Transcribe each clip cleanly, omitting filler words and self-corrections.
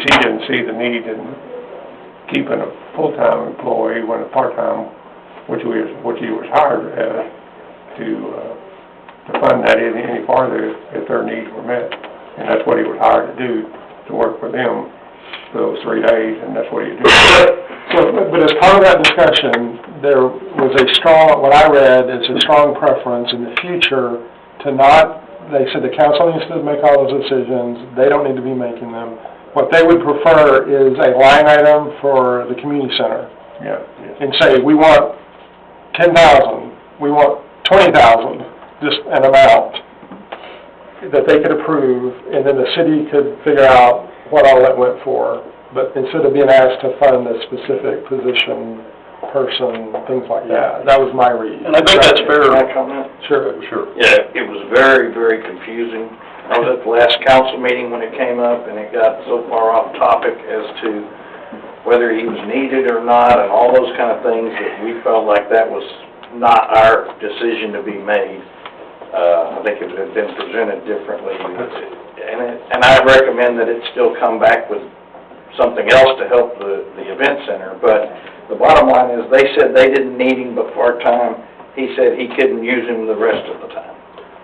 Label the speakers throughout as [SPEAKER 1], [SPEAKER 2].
[SPEAKER 1] EDC didn't see the need in keeping a full-time employee when a part-time, which he was hired as, to fund that any farther if their needs were met. And that's what he was hired to do, to work for them for those 3 days, and that's what he did.
[SPEAKER 2] So, but as part of that discussion, there was a strong, what I read is a strong preference in the future to not, they said the council needs to make all those decisions, they don't need to be making them. What they would prefer is a line item for the community center.
[SPEAKER 1] Yeah.
[SPEAKER 2] And say, we want 10,000, we want 20,000, just an amount that they could approve, and then the city could figure out what all that went for. But instead of being asked to fund a specific position, person, things like that. That was my read.
[SPEAKER 3] And I think that's fair.
[SPEAKER 4] Can I comment?
[SPEAKER 2] Sure.
[SPEAKER 4] Yeah, it was very, very confusing. I was at the last council meeting when it came up, and it got so far off topic as to whether he was needed or not, and all those kind of things that we felt like that was not our decision to be made. I think it had been presented differently, and I recommend that it still come back with something else to help the event center. But the bottom line is, they said they didn't need him but part-time. He said he couldn't use him the rest of the time.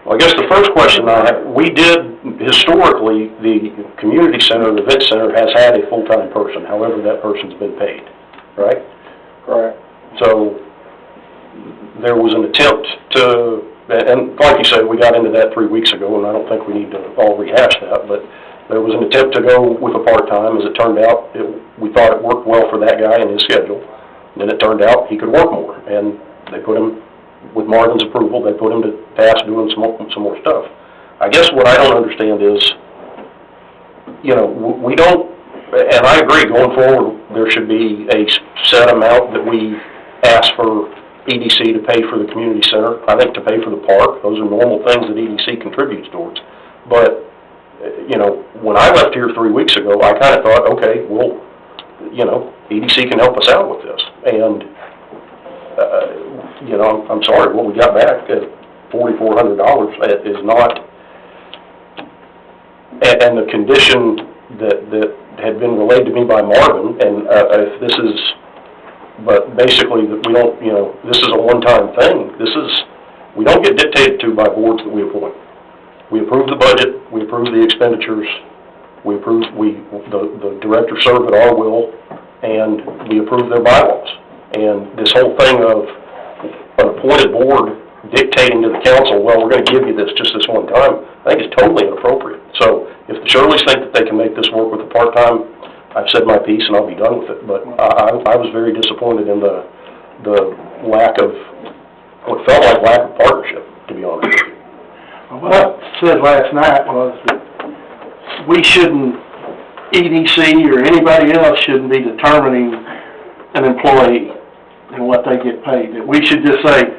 [SPEAKER 3] Well, I guess the first question I have, we did, historically, the community center, the event center, has had a full-time person, however that person's been paid, right?
[SPEAKER 2] Correct.
[SPEAKER 3] So there was an attempt to, and like you said, we got into that 3 weeks ago, and I don't think we need to all rehash that, but there was an attempt to go with a part-time. As it turned out, we thought it worked well for that guy and his schedule. And then it turned out he could work more, and they put him, with Marvin's approval, they put him to task doing some more stuff. I guess what I don't understand is, you know, we don't, and I agree, going forward, there should be a set amount that we ask for EDC to pay for the community center. I think to pay for the park, those are normal things that EDC contributes towards. But, you know, when I left here 3 weeks ago, I kind of thought, okay, well, you know, EDC can help us out with this. And, you know, I'm sorry, what we got back at $4,400 is not, and the condition that had been relayed to me by Marvin, and if this is, but basically that we don't, you know, this is a one-time thing. We don't get dictated to by boards that we appoint. We approve the budget, we approve the expenditures, the directors serve at our will, and we approve their bylaws. And this whole thing of an appointed board dictating to the council, well, we're going to give you this just this one time, I think is totally inappropriate. So if the Shirleys think that they can make this work with a part-time, I've said my piece and I'll be done with it. But I was very disappointed in the lack of, what felt like lack of partnership, to be honest with you.
[SPEAKER 2] What I said last night was that we shouldn't, EDC or anybody else shouldn't be determining an employee and what they get paid. That we should just say,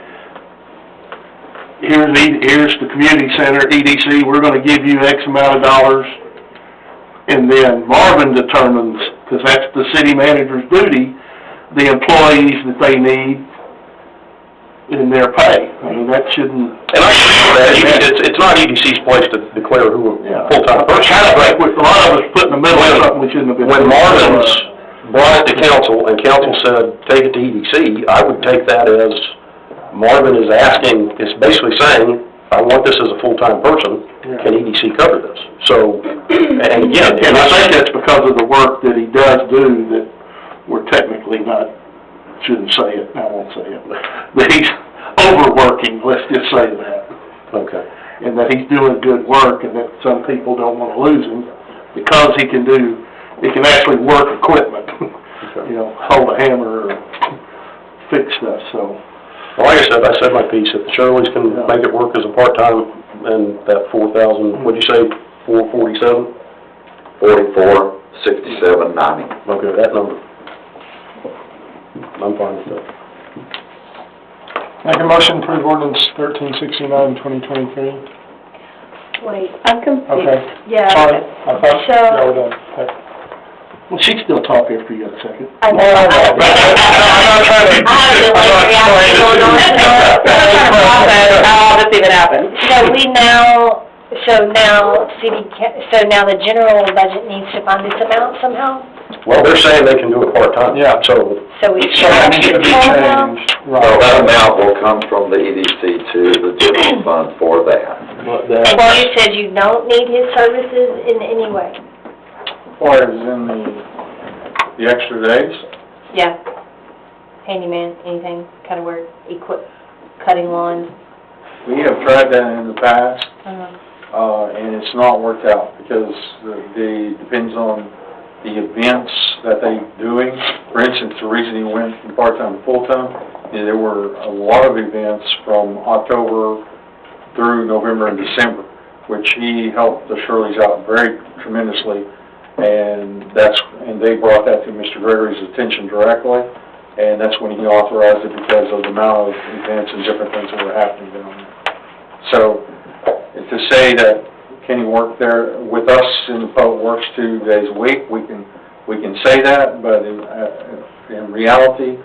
[SPEAKER 2] here's the community center, EDC, we're going to give you X amount of dollars, and then Marvin determines, because that's the city manager's duty, the employees that they need in their pay. I mean, that shouldn't...
[SPEAKER 3] And I agree with that. It's not EDC's place to declare who a full-time person.
[SPEAKER 2] Kind of like a lot of us put in the middle of something we shouldn't have been...
[SPEAKER 3] When Marvin's brought it to council, and council said, take it to EDC, I would take that as Marvin is asking, is basically saying, I want this as a full-time person, can EDC cover this? So, and again...
[SPEAKER 2] And I think that's because of the work that he does do that we're technically not... Shouldn't say it, I won't say it, but he's overworking, let's just say that.
[SPEAKER 3] Okay.
[SPEAKER 2] And that he's doing good work, and that some people don't want to lose him because he can actually work equipment, you know, hold a hammer or fix stuff, so.
[SPEAKER 3] Well, like I said my piece. If the Shirleys can make it work as a part-time, and that 4,000, what'd you say, 447?
[SPEAKER 5] 44, 67, 90.
[SPEAKER 3] Okay, that number. I'm fine with that.
[SPEAKER 2] Make a motion to approve ordinance 1369, 2023.
[SPEAKER 6] Wait, I'm confused.
[SPEAKER 2] Okay.
[SPEAKER 6] Yeah.
[SPEAKER 2] Sorry, I thought
[SPEAKER 6] So,
[SPEAKER 2] y'all were done. Okay. Well, she can still talk after you got a second.
[SPEAKER 6] I know.
[SPEAKER 2] I'm not trying to...
[SPEAKER 6] How did this even happen? So we now So now the general budget needs to find this amount somehow?
[SPEAKER 3] Well, they're saying they can do it part-time.
[SPEAKER 2] Yeah.
[SPEAKER 3] So,
[SPEAKER 6] So we
[SPEAKER 2] So that needs to be changed,
[SPEAKER 5] So
[SPEAKER 2] right.
[SPEAKER 5] that amount will come from the EDC to the general fund for that.
[SPEAKER 6] And you said you don't need his services in any way?
[SPEAKER 7] Or is in the extra days?
[SPEAKER 6] Yeah. Handyman, anything, kind of work, cutting lawns?
[SPEAKER 7] We have tried that in the past,
[SPEAKER 6] Uh-huh.
[SPEAKER 7] and it's not worked out because depends on the events that they doing. For instance, the reason he went from part-time to full-time is there were a lot of events from October through November and December, which he helped the Shirleys out very tremendously, and they brought that to Mr. Gregory's attention directly, and that's when he authorized it because of the amount of events and different things that were happening down there. So, to say that can he work there with us in Public Works 2 days a week, we can say that, but in reality,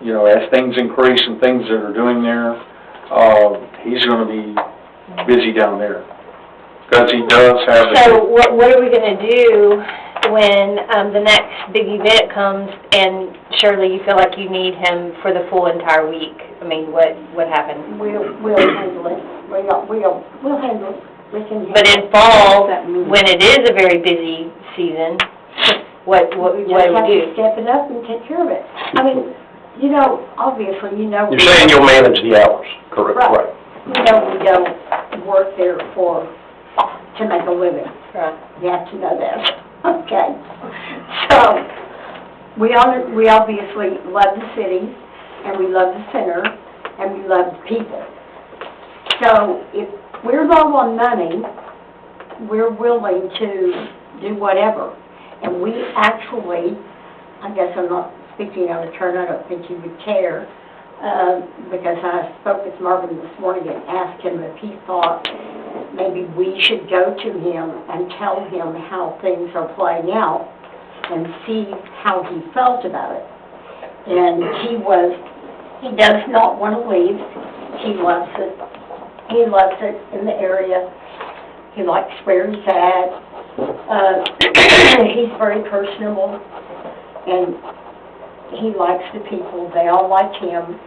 [SPEAKER 7] you know, as things increase and things that are doing there, he's gonna be busy down there, because he does have...
[SPEAKER 6] So what are we gonna do when, the next big event comes and surely you feel like you need him for the full entire week? I mean, what happened?
[SPEAKER 8] We'll handle it. We'll handle it. We can
[SPEAKER 6] But
[SPEAKER 8] handle
[SPEAKER 6] in fall,
[SPEAKER 8] that meeting.
[SPEAKER 6] when it is a very busy season, what do
[SPEAKER 8] We
[SPEAKER 6] we
[SPEAKER 8] just have to
[SPEAKER 6] do?
[SPEAKER 8] step it up and take care of it. I mean, you know, obviously, you know.
[SPEAKER 3] you're saying you'll manage the hours, correct?
[SPEAKER 8] Right. You know, we don't work there to make a living.
[SPEAKER 6] Right.
[SPEAKER 8] You have to know that, okay? So, we obviously love the city, and we love the center, and we love the people. So, if we're low on money, we're willing to do whatever. And we actually, I guess I'm not speaking out of turn, I don't think you would care, because I spoke with Marvin this morning and asked him if he thought maybe we should go to him and tell him how things are playing out and see how he felt about it. And he does not want to leave. He loves it. He loves it in the area. He likes where he's at. He's very personable, and he likes the people. They all like him.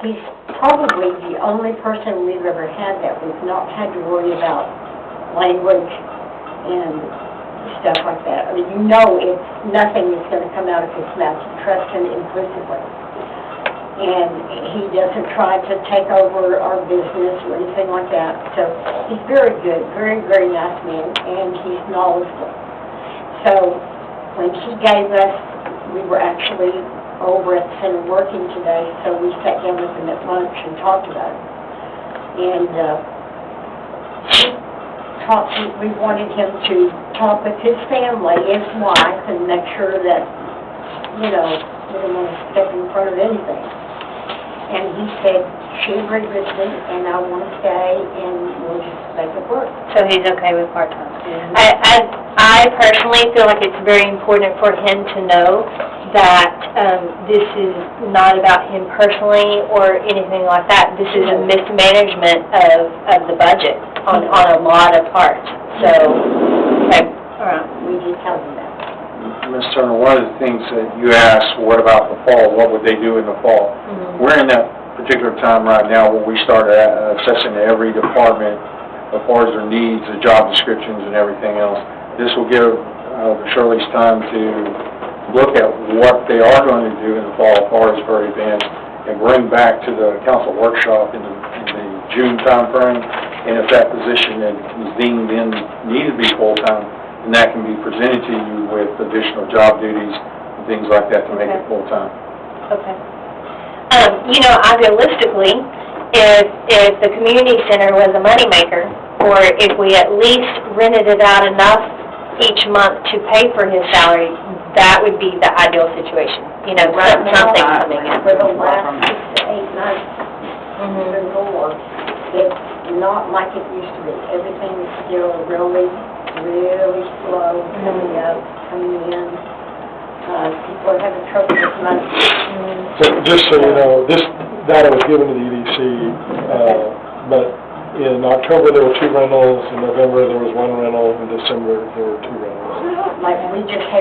[SPEAKER 8] He's probably the only person we've ever had that we've not had to worry about language and stuff like that. I mean, you know, nothing is going to come out of his mouth. You trust him implicitly. And he doesn't try to take over our business or anything like that. So he's very good, very, very nice man, and he's knowledgeable. So when he gave us, we were actually over at the center working today, so we sat down with him at lunch and talked about it. And we wanted him to talk with his family, his wife, and make sure that, you know, we didn't want to step in front of anything. And he said, she agreed with me, and I want to stay, and we'll just make it work.
[SPEAKER 6] So he's okay with part-time?
[SPEAKER 8] Mhm.
[SPEAKER 6] I personally feel like it's very important for him to know that this is not about him personally or anything like that. This is a mismanagement of the budget on a lot of parts. So, okay, all right.
[SPEAKER 8] We did tell him that.
[SPEAKER 7] Ms. Turner, one of the things that you asked, what about the fall? What would they do in the fall?
[SPEAKER 6] Mhm.
[SPEAKER 7] We're in that particular time right now where we start assessing every department as far as their needs, the job descriptions, and everything else. This will give the Shirley's time to look at what they are going to do in the fall as far as for events and bring back to the council workshop in the June timeframe. And if that position is deemed in need to be full-time, then that can be presented to you with additional job duties and things like that to make it full-time.
[SPEAKER 6] Okay. You know, idealistically, if the community center was a moneymaker, or if we at least rented it out enough each month to pay for his salary, that would be the ideal situation. You know, something coming in.
[SPEAKER 8] For the last 6 to 8 months, even more, it's not like it used to be. Everything is still really, really slow coming up, coming in. People are having trouble with money.
[SPEAKER 2] So just so you know, this data was given to the EDC, but In October, there were 2 rentals, in November, there was 1 rental, in December, there were 2 rentals.
[SPEAKER 8] Like, we just had